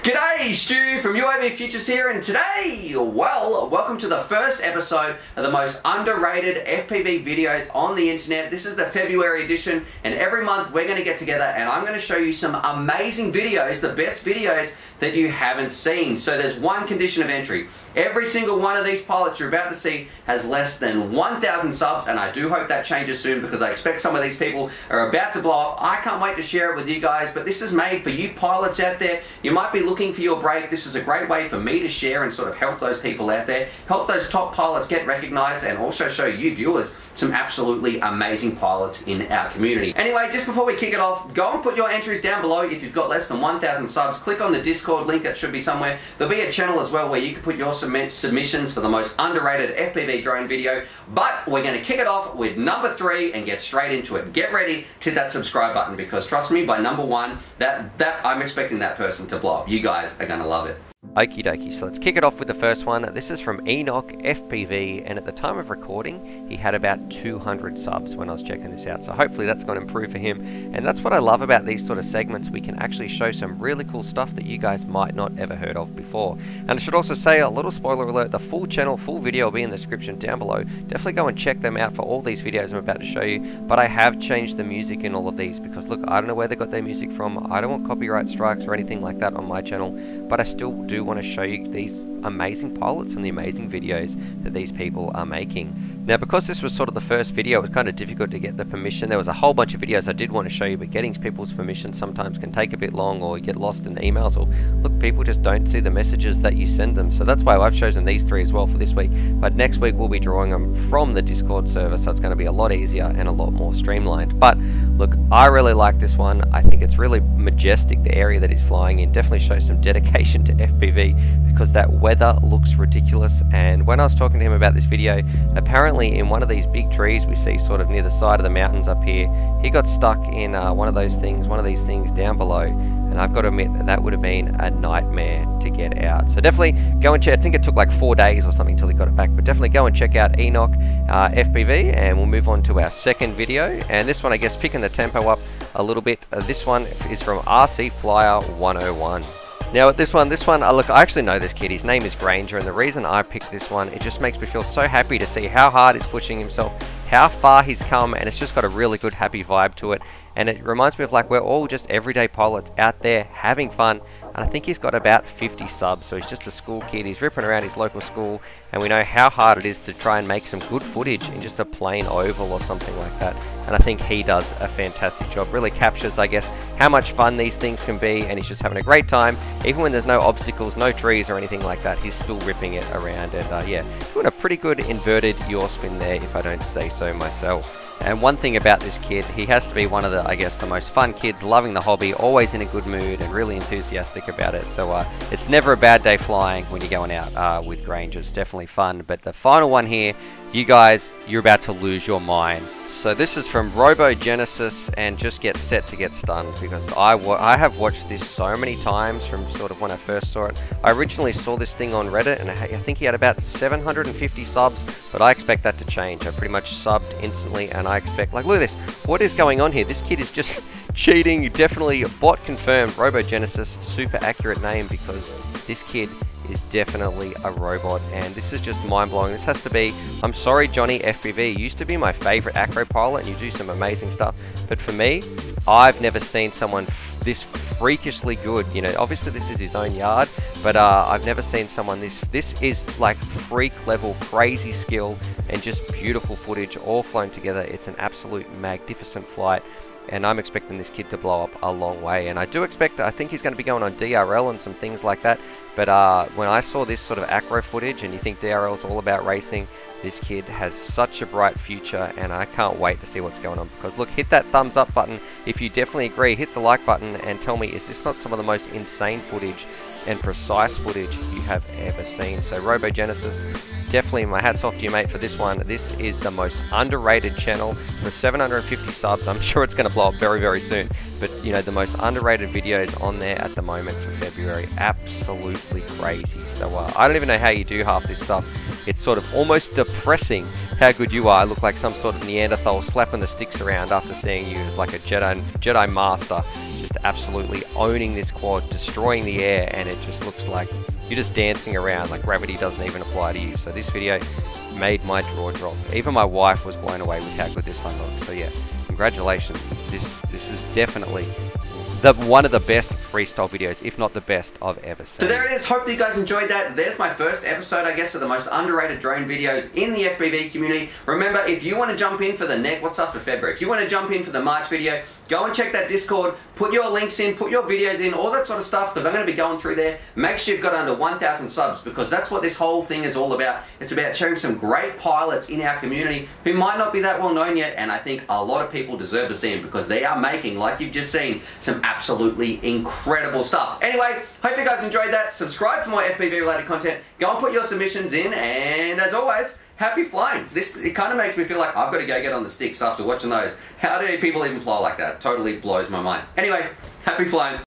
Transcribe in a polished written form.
G'day, Stu from UAVfutures here, and today, well, welcome to the first episode of the most underrated FPV videos on the internet. This is the February edition, and every month we're going to get together and I'm going to show you some amazing videos, the best videos that you haven't seen. So there's one condition of entry. Every single one of these pilots you're about to see has less than 1,000 subs, and I do hope that changes soon because I expect some of these people are about to blow up. I can't wait to share it with you guys, but this is made for you pilots out there. You might be looking for your break. This is a great way for me to share and sort of help those people out there, help those top pilots get recognized, and also show you viewers some absolutely amazing pilots in our community. Anyway, just before we kick it off, go and put your entries down below. If you've got less than 1,000 subs, click on the Discord link. That should be somewhere. There'll be a channel as well where you can put your submissions for the most underrated FPV drone video. But we're going to kick it off with number 3 and get straight into it. Get ready to hit that subscribe button because trust me, by number 1, I'm expecting that person to blow up. You guys are going to love it. Okie dokie, so let's kick it off with the first one. This is from Enoch FPV, and at the time of recording he had about 200 subs when I was checking this out, so hopefully that's going to improve for him. And that's what I love about these sort of segments. We can actually show some really cool stuff that you guys might not ever heard of before. And I should also say, a little spoiler alert, the full channel, full video will be in the description down below. Definitely go and check them out for all these videos I'm about to show you. But I have changed the music in all of these because look, I don't know where they got their music from. I don't want copyright strikes or anything like that on my channel, but I still do want to show you these amazing pilots and the amazing videos that these people are making. Now, because this was sort of the first video, it was kind of difficult to get the permission. There was a whole bunch of videos I did want to show you, but getting people's permission sometimes can take a bit long, or you get lost in emails, or look, people just don't see the messages that you send them. So that's why I've chosen these 3 as well for this week. But next week we'll be drawing them from the Discord server, so it's going to be a lot easier and a lot more streamlined. But look, I really like this one. I think it's really majestic, the area that he's flying in. Definitely shows some dedication to FPV because that weather looks ridiculous. And when I was talking to him about this video, apparently in one of these big trees we see sort of near the side of the mountains up here, he got stuck in one of these things down below, and I've got to admit that would have been a nightmare to get out. So definitely go and check. I think it took like 4 days or something till he got it back, but definitely go and check out Enoch FPV, and we'll move on to our second video. And this one, I guess, picking the tempo up a little bit. This one is from RC Flyer 101. Now this one, look, I actually know this kid. His name is Granger, and the reason I picked this one, it just makes me feel so happy to see how hard he's pushing himself, how far he's come, and it's just got a really good happy vibe to it. And it reminds me of like we're all just everyday pilots out there having fun. And I think he's got about 50 subs, so he's just a school kid. He's ripping around his local school, and we know how hard it is to try and make some good footage in just a plain oval or something like that. And I think he does a fantastic job. Really captures, I guess, how much fun these things can be, and he's just having a great time. Even when there's no obstacles, no trees or anything like that, he's still ripping it around. And yeah, doing a pretty good inverted yaw spin there, if I don't say so myself. And one thing about this kid, he has to be one of the, I guess, the most fun kids, loving the hobby, always in a good mood and really enthusiastic about it. So it's never a bad day flying when you're going out with Granger. It's definitely fun. But the final one here, you guys, you're about to lose your mind. So this is from Robogenesis, and just get set to get stunned because I have watched this so many times from sort of when I first saw it. I originally saw this thing on Reddit, and I think he had about 750 subs, but I expect that to change. I pretty much subbed instantly, and I expect, like, look at this. What is going on here? This kid is just cheating. Definitely bot confirmed. Robogenesis, super accurate name because this kid is definitely a robot, and this is just mind-blowing. This has to be, I'm sorry Johnny FPV, used to be my favorite acro pilot and you do some amazing stuff, but for me, I've never seen someone this freakishly good. You know, obviously this is his own yard, but I've never seen someone this is like freak level crazy skill and just beautiful footage all flown together. It's an absolute magnificent flight, and I'm expecting this kid to blow up a long way. And I think he's going to be going on DRL and some things like that. But when I saw this sort of acro footage, and you think DRL is all about racing, this kid has such a bright future, and I can't wait to see what's going on. Because look, hit that thumbs up button if you definitely agree. Hit the like button and tell me, is this not some of the most insane footage and precise footage you have ever seen? So Robogenesis, definitely my hat's off to you, mate, for this one. This is the most underrated channel with 750 subs. I'm sure it's going to blow up very, very soon. But, you know, the most underrated videos on there at the moment for February. Absolutely crazy. So I don't even know how you do half this stuff. It's sort of almost depressing how good you are. I look like some sort of Neanderthal slapping the sticks around after seeing you as like a Jedi Master. Just absolutely owning this quad, destroying the air, and it just looks like you're just dancing around, like gravity doesn't even apply to you. So this video made my jaw drop. Even my wife was blown away with how good this one looks. So yeah, congratulations. This is definitely one of the best freestyle videos, if not the best I've ever seen. So there it is. Hope that you guys enjoyed that. There's my first episode, I guess, of the most underrated drone videos in the FPV community. Remember, if you want to jump in for the what's after February? If you want to jump in for the March video, go and check that Discord, put your links in, put your videos in, all that sort of stuff, because I'm going to be going through there. Make sure you've got under 1,000 subs, because that's what this whole thing is all about. It's about sharing some great pilots in our community who might not be that well known yet, and I think a lot of people deserve to see them, because they are making, like you've just seen, some absolutely incredible stuff. Anyway, hope you guys enjoyed that. Subscribe for more FPV related content. Go and put your submissions in, and as always, happy flying. It kind of makes me feel like I've got to go get on the sticks after watching those. How do people even fly like that? Totally blows my mind. Anyway, happy flying.